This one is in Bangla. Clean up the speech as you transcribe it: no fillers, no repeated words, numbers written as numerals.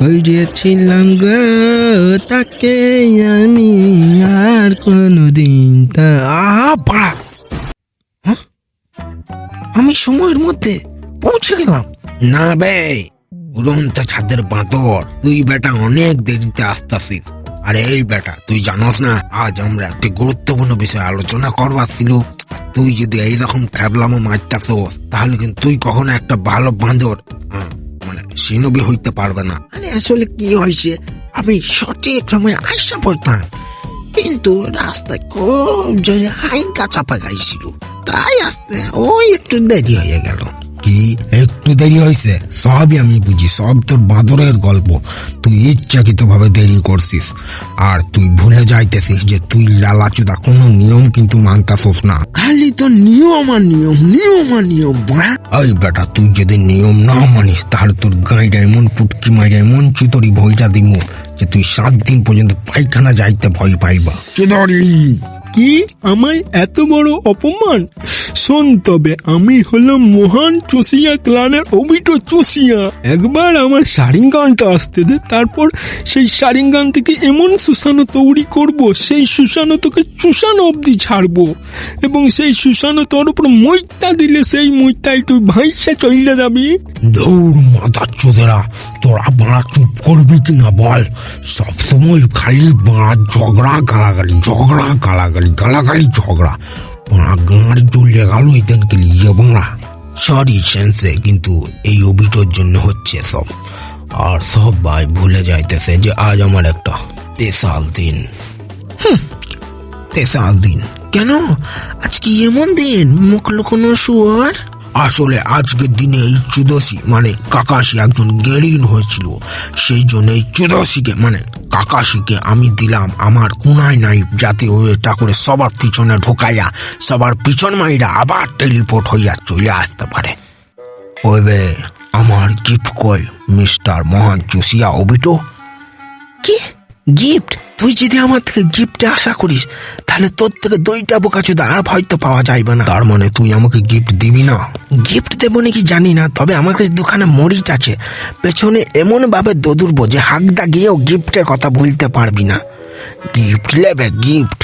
করেছিলাম গো তাকে আমি আর কোনোদিন তা পাড়া আমি সময়ের মধ্যে পৌঁছে গেলাম না বে উড়ন্ত ছাদের বাঁদর, তুই বেটা অনেক দেরিতে আসতাছিস। আরে এই বেটা তুই জানোস না আজ আমরা একটি গুরুত্বপূর্ণ বিষয় আলোচনা করবার ছিল। তুই যদি এইরকম খেবলামো মারতাছস তাহলে কিন্তু তুই কখনো একটা ভালো বাঁদর মানে সিনবি হইতে পারবে না। আরে আসলে কি হয়েছে, আমি সঠিক সময় আইসা পড়তাম কিন্তু রাস্তায় খুব জোরে হাইকা চাপা গাইছিল, তাই আসতে ওই একটু দেরি হয়ে গেল। কি একটু দেরি হয়েছে? সবই আমি বুঝি, সব তোর বাঁদরের গল্প। তুই ইচ্ছাকৃত ভাবে দেরি করছিস আর তুই ভুলে যাইতেছিস যে তুই লালাচুদা কোনো নিয়ম কিন্তু মানতাছস না, খালি তো নিয়ম আর নিয়ম নিয়ম আর নিয়ম। ওই বেটা তুই যদি নিয়ম না মানিস তাহলে তোর গাইডা এমন পুটকি মাইরা এমন চুতরি ভইটা দিমু যে তুই 7 দিন পর্যন্ত পায়খানা যাইতে ভয় পাইবা। চুদরি কি আমার এত বড় অপমান? শোন তবে, আমি হলাম মহান চুষিয়া ক্লানের অবিটো চুষিয়া। একবার আমার সারিঙ্গানটা আসতে দে, তারপর সেই সারিঙ্গান থেকে এমন সুসানো তৈরি করব, সেই সুসানো তোকে চুষানো অব্দি ছাড়বো, এবং সেই সুসানো তোর উপর মইটা দিলে সেই মইটাই তুই ভাইসা চলে যাবি। দৌড় মাথা চোদেরা, তোরা বাড়া চুপ করবি কিনা বল? সবসময় খালি বাড়া ঝগড়া গালাগালি, ঝগড়া গালাগালি, গালাগালি ঝগড়া, বাড়া গাঁড় চলে গেল এদিনকে লিয়ে বাড়া। সরি সেন্সে, কিন্তু এই অভিটোর জন্য হচ্ছে সব, আর সবাই ভুলে যাইতেছে যে আজ আমার একটা স্পেশাল দিন। স্পেশাল দিন কেন? আজ কি এমন দিন মুখ লুকোনো শুয়ার? আসলে আজকের দিনে এই চুদসি মানে কাকাশি একজন গেরিন হয়েছিল, সেই জন্য এই চুদসিকে মানে কাকাশিকে আমি দিলাম আমার কুনাই নাইফ, যাতে ও এটা করে সবার পিছনে ঢোকাইয়া সবার পিছন মাইরা আবার টেলিপোর্ট হইয়া চলে আসতে পারে। ওইবে আমার গিফট কই মিস্টার মহান চুষিয়া অবিটো? কি গিফট? তুই যদি আমার থেকে গিফটে আশা করিস তাহলে তোর থেকে 2টা বোকাচোদা আর হয়তো পাওয়া যাইবে না। তার মানে তুই আমাকে গিফট দিবি না? গিফট দেবো নাকি জানি না, তবে আমার কাছে 2খানা মরিচ আছে, পেছনে এমন ভাবে দোদুরবো যে হাঁকদা গিয়েও গিফটের কথা বলতে পারবি না। গিফট লেবে গিফট।